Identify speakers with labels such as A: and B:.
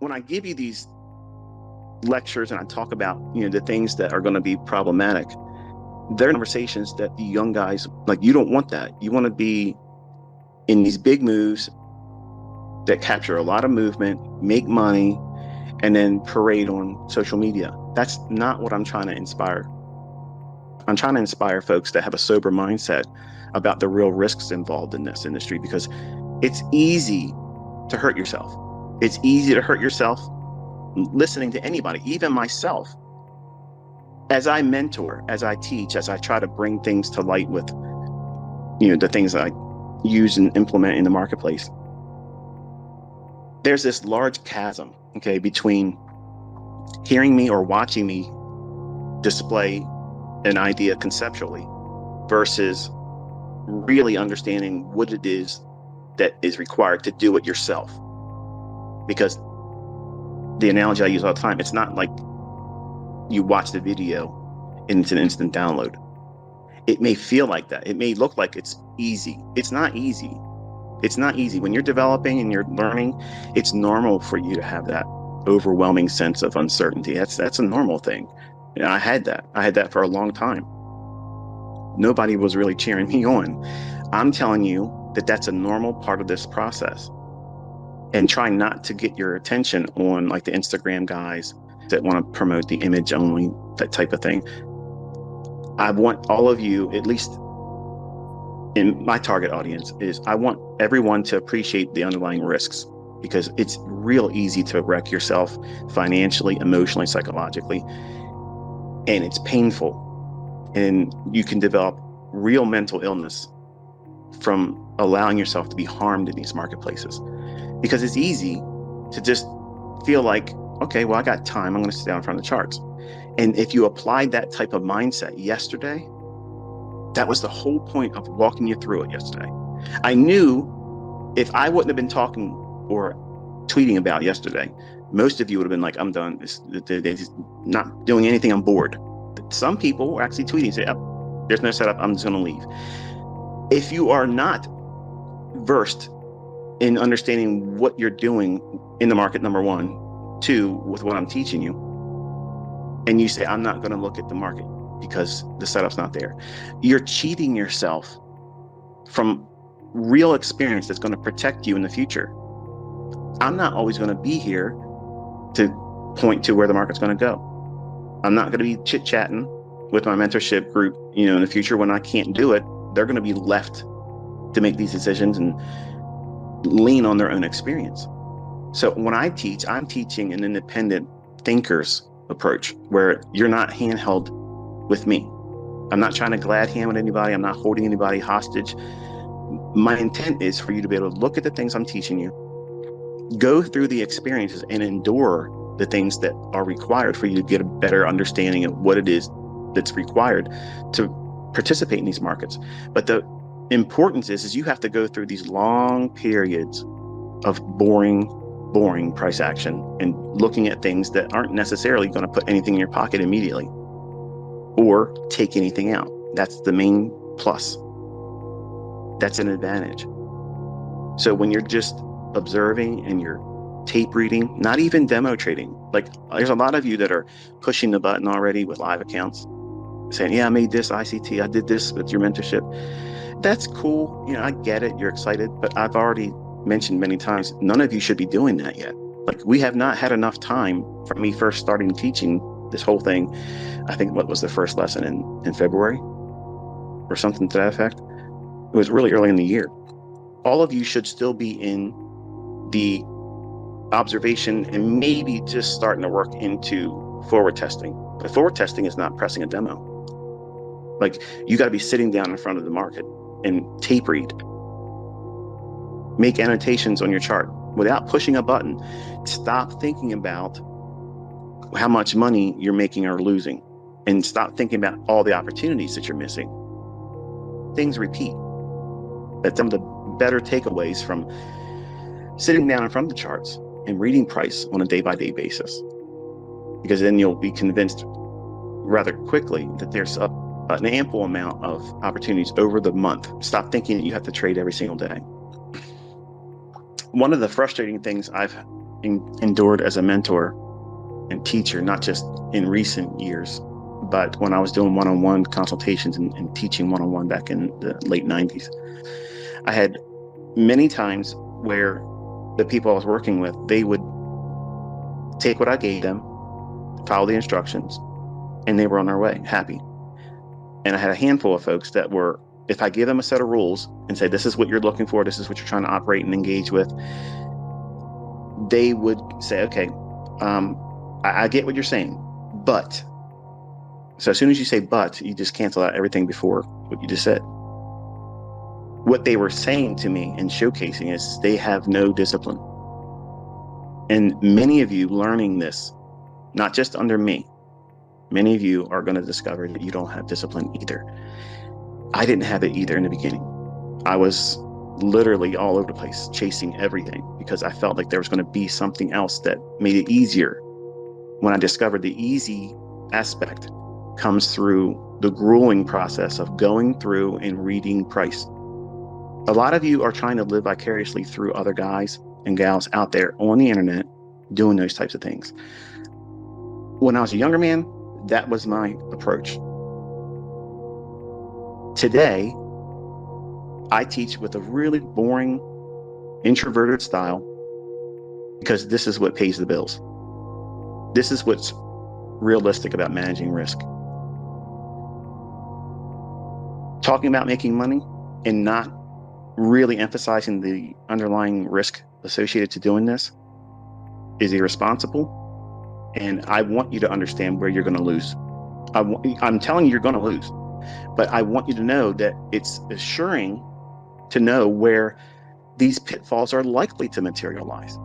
A: when I give you these lectures and I talk about, the things that are going to be problematic, they're conversations that the young guys, like, you don't want that. You want to be in these big moves that capture a lot of movement, make money, and then parade on social media. That's not what I'm trying to inspire. I'm trying to inspire folks to have a sober mindset about the real risks involved in this industry, because it's easy to hurt yourself. It's easy to hurt yourself listening to anybody, even myself. As I mentor, as I teach, as I try to bring things to light with, the things that I use and implement in the marketplace, there's this large chasm, okay, between hearing me or watching me display an idea conceptually versus really understanding what it is that is required to do it yourself. Because the analogy I use all the time, it's not like you watch the video and it's an instant download. It may feel like that. It may look like it's easy. It's not easy. It's not easy. When you're developing and you're learning, it's normal for you to have that overwhelming sense of uncertainty. That's a normal thing. I had that. I had that for a long time. Nobody was really cheering me on. I'm telling you that that's a normal part of this process. And try not to get your attention on like the Instagram guys that want to promote the image only, that type of thing. I want all of you, at least in my target audience, is I want everyone to appreciate the underlying risks, because it's real easy to wreck yourself financially, emotionally, psychologically, and it's painful. And you can develop real mental illness from allowing yourself to be harmed in these marketplaces, because it's easy to just feel like, okay, well, I got time, I'm going to sit down in front of the charts. And if you applied that type of mindset yesterday, that was the whole point of walking you through it yesterday. I knew if I wouldn't have been talking or tweeting about yesterday, most of you would have been like, I'm done. They're not doing anything, I'm bored. But some people were actually tweeting, say, oh, there's no setup, I'm just going to leave. If you are not versed in understanding what you're doing in the market, number one, two, with what I'm teaching you, and you say, I'm not going to look at the market because the setup's not there, you're cheating yourself from real experience that's going to protect you in the future. I'm not always going to be here to point to where the market's going to go. I'm not going to be chit-chatting with my mentorship group, in the future when I can't do it. They're going to be left to make these decisions and lean on their own experience. So when I teach, I'm teaching an independent thinker's approach where you're not handheld with me. I'm not trying to glad hand with anybody. I'm not holding anybody hostage. My intent is for you to be able to look at the things I'm teaching you, go through the experiences and endure the things that are required for you to get a better understanding of what it is that's required to participate in these markets. But the importance is you have to go through these long periods of boring price action and looking at things that aren't necessarily going to put anything in your pocket immediately or take anything out. That's the main plus. That's an advantage. So when you're just observing and you're tape reading, not even demo trading, like there's a lot of you that are pushing the button already with live accounts saying, yeah, I made this ICT, I did this with your mentorship. That's cool. I get it. You're excited, but I've already mentioned many times, none of you should be doing that yet. Like, we have not had enough time from me first starting teaching this whole thing. I think what was the first lesson in February or something to that effect. It was really early in the year. All of you should still be in the observation and maybe just starting to work into forward testing. But forward testing is not pressing a demo. Like, you got to be sitting down in front of the market and tape read. Make annotations on your chart without pushing a button. Stop thinking about how much money you're making or losing, and stop thinking about all the opportunities that you're missing. Things repeat. That's some of the better takeaways from sitting down in front of the charts and reading price on a day-by-day basis, because then you'll be convinced rather quickly that there's an ample amount of opportunities over the month. Stop thinking that you have to trade every single day. One of the frustrating things I've endured as a mentor and teacher, not just in recent years, but when I was doing one-on-one consultations and teaching one-on-one back in the late 90s. I had many times where the people I was working with, they would take what I gave them, follow the instructions, and they were on their way, happy. And I had a handful of folks that were, if I give them a set of rules and say, this is what you're looking for, this is what you're trying to operate and engage with, they would say, okay, I get what you're saying, but. So as soon as you say but, you just cancel out everything before what you just said. What they were saying to me and showcasing is they have no discipline. And many of you learning this, not just under me, many of you are going to discover that you don't have discipline either. I didn't have it either in the beginning. I was literally all over the place, chasing everything because I felt like there was going to be something else that made it easier. When I discovered the easy aspect comes through the grueling process of going through and reading price. A lot of you are trying to live vicariously through other guys and gals out there on the internet doing those types of things. When I was a younger man, that was my approach. Today, I teach with a really boring, introverted style because this is what pays the bills. This is what's realistic about managing risk. Talking about making money and not really emphasizing the underlying risk associated to doing this is irresponsible. And I want you to understand where you're going to lose. I'm telling you, you're going to lose, but I want you to know that it's assuring to know where these pitfalls are likely to materialize.